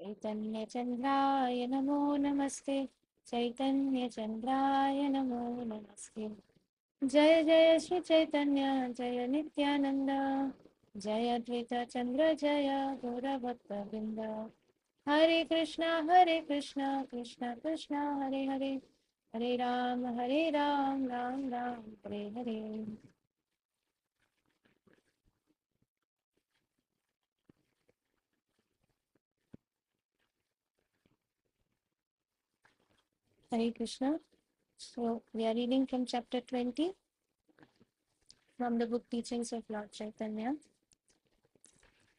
चैतन्यचन्द्राय नमो नमस्ते। चैतन्यचन्द्राय नमो नमस्ते। जय जय श्री चैतन्य जय नित्यानंद। जय अद्वैत चंद्र जय गौरभक्तवृंद। हरे कृष्णा कृष्णा कृष्णा हरे हरे, हरे Ram Ram Ram Hare Hare. Hare Krishna. So we are reading from chapter 20 from the book Teachings of Lord Chaitanya.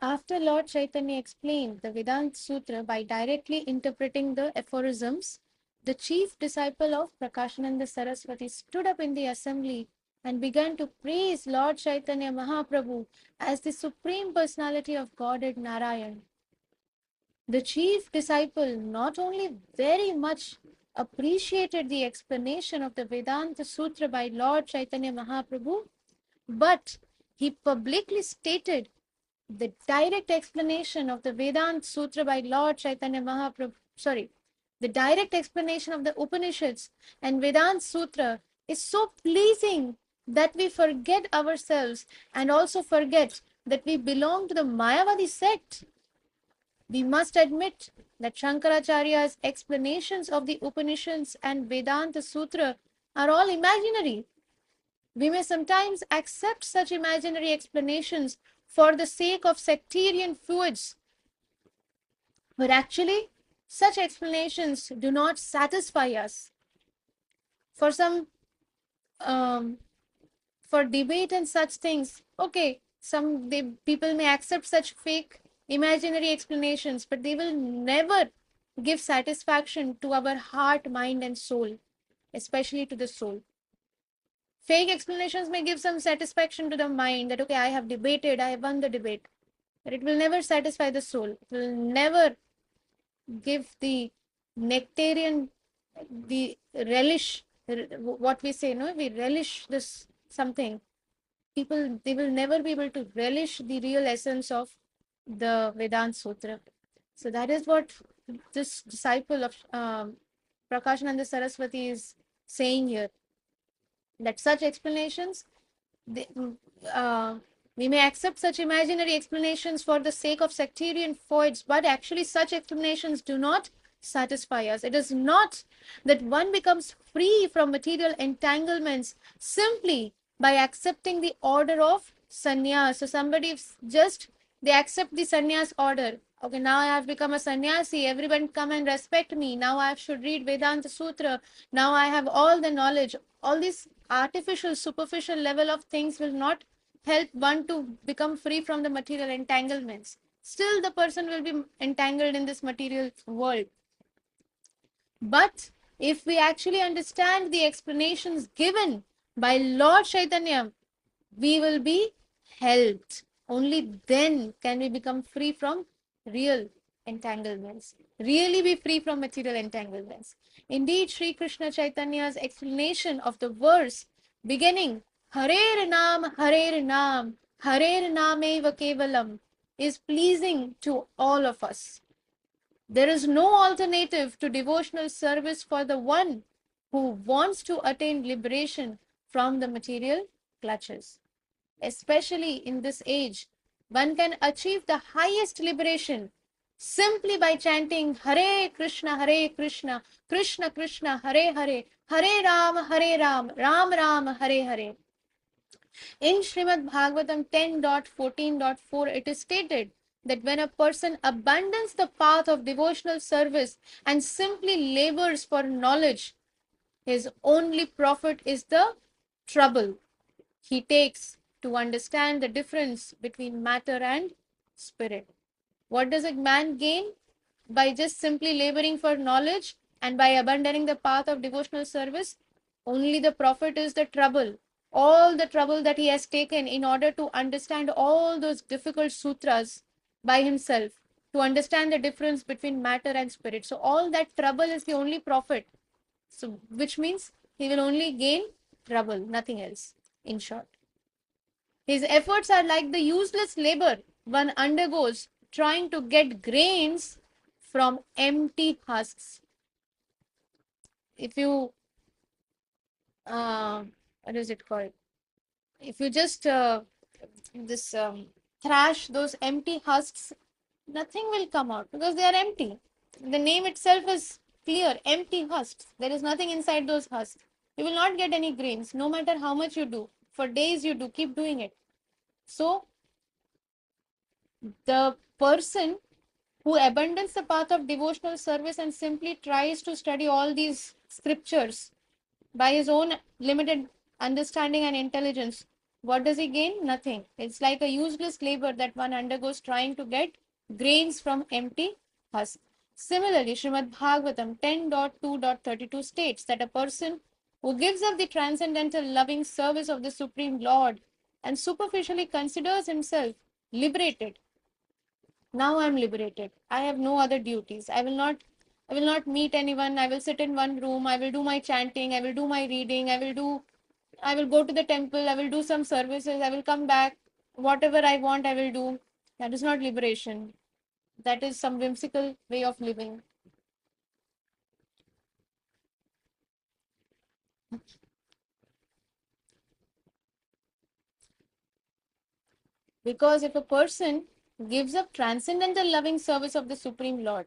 After Lord Chaitanya explained the Vedanta Sutra by directly interpreting the aphorisms, the chief disciple of Prakashananda Saraswati stood up in the assembly and began to praise Lord Chaitanya Mahaprabhu as the Supreme Personality of Godhead Narayan. The chief disciple not only very much appreciated the explanation of the Vedanta Sutra by Lord Chaitanya Mahaprabhu, but he publicly stated the direct explanation of the Vedanta Sutra by Lord Chaitanya Mahaprabhu, the direct explanation of the Upanishads and Vedanta Sutra is so pleasing that we forget ourselves and also forget that we belong to the Mayavadi sect. We must admit that Shankaracharya's explanations of the Upanishads and Vedanta Sutra are all imaginary. We may sometimes accept such imaginary explanations for the sake of sectarian feuds, but actually, such explanations do not satisfy us. For some, um, for debate and such things, okay, people may accept such fake imaginary explanations, but they will never give satisfaction to our heart, mind, and soul, especially to the soul. Fake explanations may give some satisfaction to the mind that, okay, I have debated, I have won the debate, but it will never satisfy the soul. It will never give the nectarian, the relish, what we say, no, we relish this something. People, they will never be able to relish the real essence of the Vedanta Sutra. So that is what this disciple of Prakashananda Saraswati is saying here, that such explanations, they, we may accept such imaginary explanations for the sake of sectarian feuds, but actually such explanations do not satisfy us. It is not that one becomes free from material entanglements simply by accepting the order of sannyas. So somebody just, they accept the sannyas order. Okay, now I have become a sannyasi. Everyone come and respect me. Now I should read Vedanta Sutra. Now I have all the knowledge. All these artificial, superficial level of things will not help one to become free from the material entanglements. Still, the person will be entangled in this material world. But if we actually understand the explanations given by Lord Chaitanya, we will be helped. Only then can we become free from real entanglements, really be free from material entanglements. Indeed, Sri Krishna Chaitanya's explanation of the verse beginning Harer Nam, Harer Nam, Harer Nameva Kevalam is pleasing to all of us. There is no alternative to devotional service for the one who wants to attain liberation from the material clutches. Especially in this age, one can achieve the highest liberation simply by chanting Hare Krishna, Krishna Krishna, Hare Hare, Hare Ram, Ram Ram, Hare Hare. In Srimad Bhagavatam 10.14.4, it is stated that when a person abandons the path of devotional service and simply labors for knowledge, his only profit is the trouble he takes to understand the difference between matter and spirit. What does a man gain by just simply laboring for knowledge and by abandoning the path of devotional service? Only the profit is the trouble. All the trouble that he has taken in order to understand all those difficult sutras by himself, to understand the difference between matter and spirit. So all that trouble is the only profit. So which means he will only gain trouble, nothing else, in short. His efforts are like the useless labor one undergoes trying to get grains from empty husks. If you, what is it called? If you just thrash those empty husks, nothing will come out because they are empty. The name itself is clear, empty husks. There is nothing inside those husks. You will not get any grains, no matter how much you do. For days you do, keep doing it. So, the person who abandons the path of devotional service and simply tries to study all these scriptures by his own limited understanding and intelligence, what does he gain? Nothing. It's like a useless labor that one undergoes trying to get grains from empty husk. Similarly, Srimad Bhagavatam 10.2.32 states that a person who gives up the transcendental loving service of the Supreme Lord and superficially considers himself liberated. Now I am liberated. I have no other duties. I will not meet anyone. I will sit in one room. I will do my chanting. I will do my reading. I will go to the temple. I will do some services. I will come back. Whatever I want, I will do. That is not liberation. That is some whimsical way of living. Because if a person gives up transcendental loving service of the Supreme Lord,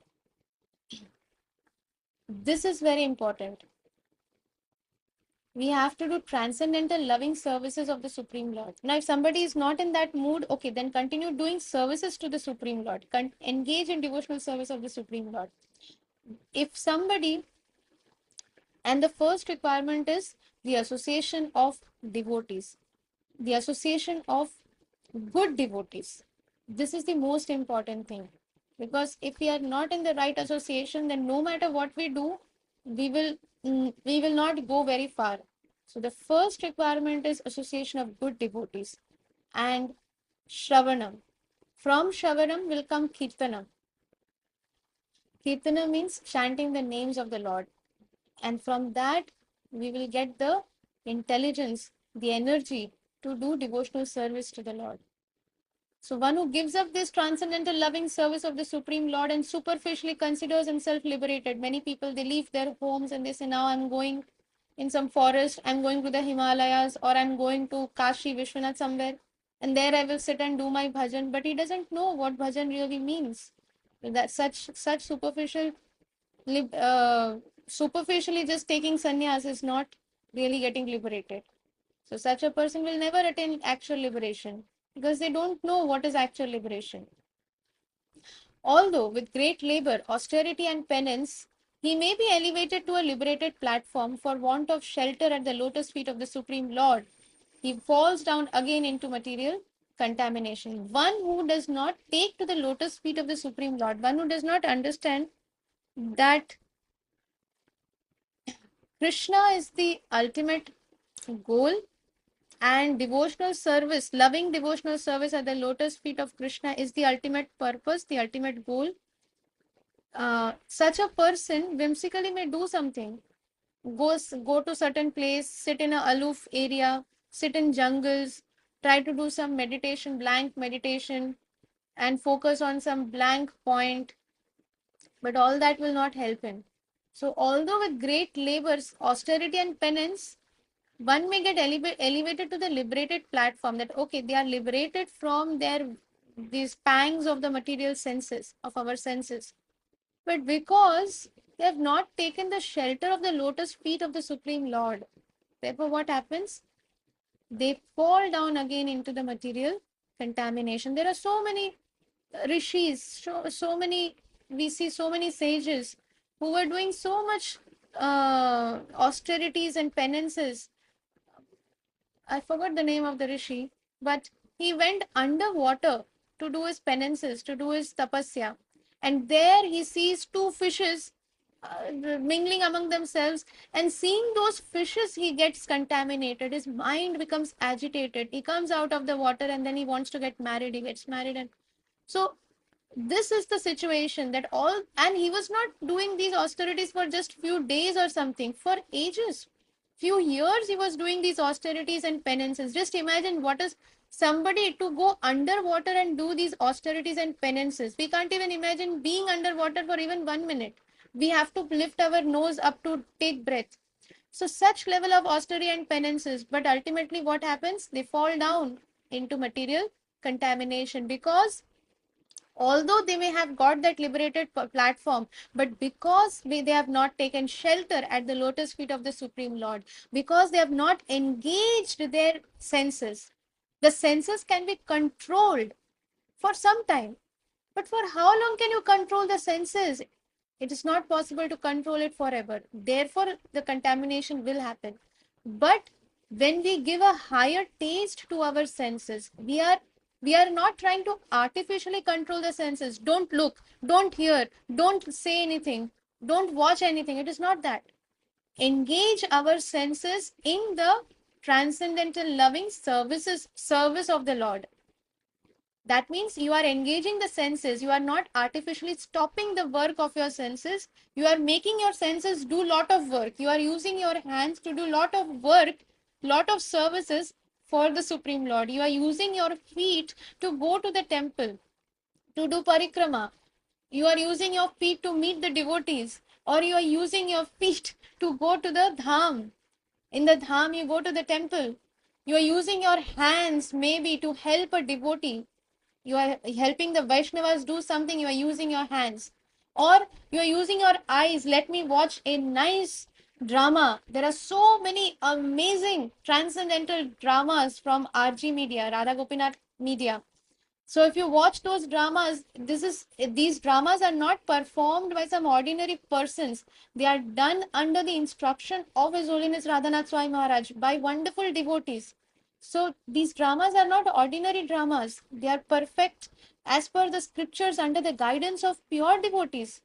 this is very important. We have to do transcendental loving services of the Supreme Lord. Now, if somebody is not in that mood, okay, then continue doing services to the Supreme Lord. Engage in devotional service of the Supreme Lord. If somebody, and the first requirement is the association of devotees, the association of good devotees. This is the most important thing. Because if we are not in the right association, then no matter what we do, we will not go very far. So the first requirement is association of good devotees and Shravanam. From Shravanam will come Kirtanam. Kirtana means chanting the names of the Lord. And from that, we will get the intelligence, the energy to do devotional service to the Lord. So one who gives up this transcendental loving service of the Supreme Lord and superficially considers himself liberated. Many people, they leave their homes and they say, now I'm going in some forest, I'm going to the Himalayas, or I'm going to Kashi, Vishwanath somewhere, and there I will sit and do my bhajan. But he doesn't know what bhajan really means. That such superficially just taking sannyas is not really getting liberated. So such a person will never attain actual liberation because they don't know what is actual liberation. Although with great labor, austerity and penance, he may be elevated to a liberated platform for want of shelter at the lotus feet of the Supreme Lord. He falls down again into material contamination. One who does not take to the lotus feet of the Supreme Lord, one who does not understand that Krishna is the ultimate goal and devotional service, loving devotional service at the lotus feet of Krishna is the ultimate purpose, the ultimate goal. Such a person whimsically may do something, go to certain place, sit in a aloof area, sit in jungles, try to do some meditation, blank meditation, and focus on some blank point, but all that will not help him. So although with great labors, austerity and penance, one may get elevated to the liberated platform, that okay, they are liberated from these pangs of the material senses, of our senses, but because they have not taken the shelter of the lotus feet of the Supreme Lord, therefore what happens? They fall down again into the material contamination. There are so many rishis, so many, we see so many sages who were doing so much austerities and penances. I forgot the name of the rishi, but he went underwater to do his penances, to do his tapasya. And there he sees two fishes mingling among themselves, and seeing those fishes, he gets contaminated. His mind becomes agitated. He comes out of the water and then he wants to get married. He gets married. And so this is the situation that all, and he was not doing these austerities for just few days or something, for ages, few years he was doing these austerities and penances. Just imagine what is somebody to go underwater and do these austerities and penances. We can't even imagine being underwater for even 1 minute. We have to lift our nose up to take breath. So such level of austerity and penances, but ultimately what happens? They fall down into material contamination, because although they may have got that liberated platform, but because they have not taken shelter at the lotus feet of the Supreme Lord, because they have not engaged their senses. The senses can be controlled for some time, but for how long can you control the senses? It is not possible to control it forever. Therefore, the contamination will happen. But when we give a higher taste to our senses, we are not trying to artificially control the senses. Don't look, don't hear, don't say anything, don't watch anything. It is not that. Engage our senses in the transcendental loving service of the Lord. That means you are engaging the senses. You are not artificially stopping the work of your senses. You are making your senses do lot of work. You are using your hands to do lot of work, lot of services for the Supreme Lord. You are using your feet to go to the temple, to do parikrama. You are using your feet to meet the devotees, or you are using your feet to go to the dham. In the dham, you go to the temple. You are using your hands maybe to help a devotee. You are helping the Vaishnavas do something, you are using your hands. Or you are using your eyes. Let me watch a nice drama. There are so many amazing transcendental dramas from RG Media, Radha Gopinath Media. So if you watch those dramas, these dramas are not performed by some ordinary persons. They are done under the instruction of His Holiness Radhanath Swami Maharaj by wonderful devotees. So these dramas are not ordinary dramas. They are perfect as per the scriptures under the guidance of pure devotees.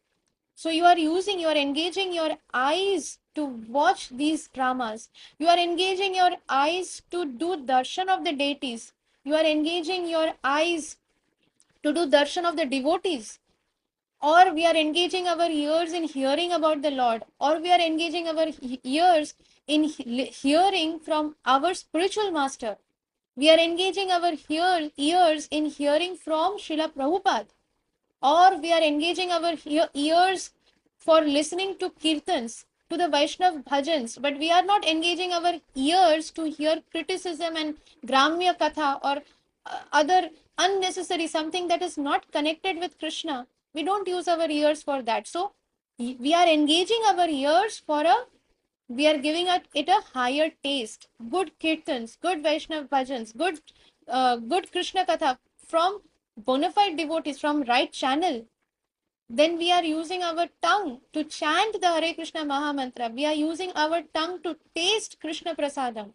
So you are engaging your eyes to watch these dramas. You are engaging your eyes to do darshan of the deities. You are engaging your eyes to do darshan of the devotees. Or we are engaging our ears in hearing about the Lord. Or we are engaging our ears in hearing from our spiritual master. We are engaging our ears in hearing from Srila Prabhupada. Or we are engaging our ears for listening to kirtans, to the Vaishnav bhajans, but we are not engaging our ears to hear criticism and Gramya Katha or other unnecessary, something that is not connected with Krishna. We don't use our ears for that. So we are engaging our ears we are giving it a higher taste. Good kirtans, good Vaishnav bhajans, good Krishna Katha from bona fide devotees, from right channel. Then we are using our tongue to chant the Hare Krishna Maha Mantra. We are using our tongue to taste Krishna Prasadam.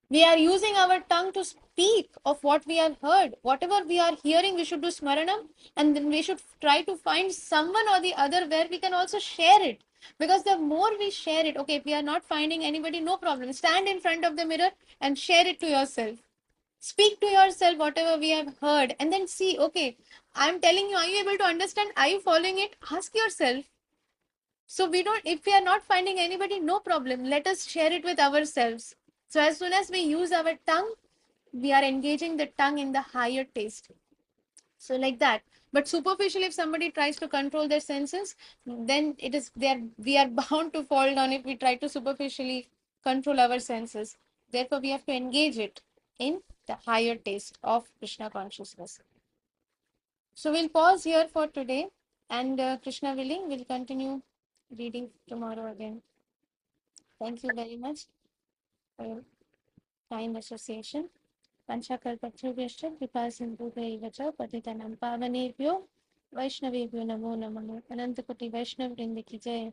We are using our tongue to speak of what we have heard. Whatever we are hearing, we should do smaranam, and then we should try to find someone or the other where we can also share it. Because the more we share it, okay, if we are not finding anybody, no problem. Stand in front of the mirror and share it to yourself. Speak to yourself whatever we have heard, and then see, okay, I'm telling you, are you able to understand? Are you following it? Ask yourself. So if we are not finding anybody, no problem. Let us share it with ourselves. So as soon as we use our tongue, we are engaging the tongue in the higher taste. So like that. But superficially, if somebody tries to control their senses, then we are bound to fall down if we try to superficially control our senses. Therefore, we have to engage it in the higher taste of Krishna consciousness. So we'll pause here for today, and Krishna willing, we'll continue reading tomorrow again. Thank you very much for your kind association. Panchakalpatruvyascha कृपा सिन्धुभैव च पतितानां पावनेभ्यो वैष्णवेभ्यो नमो नमः. अनंत कोटि वैष्णव वृंद की जय.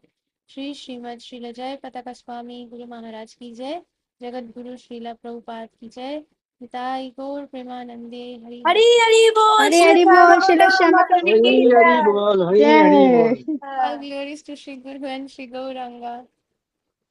श्रीमद श्रीलजय पताका स्वामी गुरु महाराज की जय. जगत गुरु श्रीला प्रभुपाद की जय. निताई गौर प्रेमानंदे. हरि हरि हरि बोल हरे हरि बोल श्री श्याम प्रभु की हरी हरी बोल, हरी हरी बोल। all glories to Shri Guru and Shri Gauranga.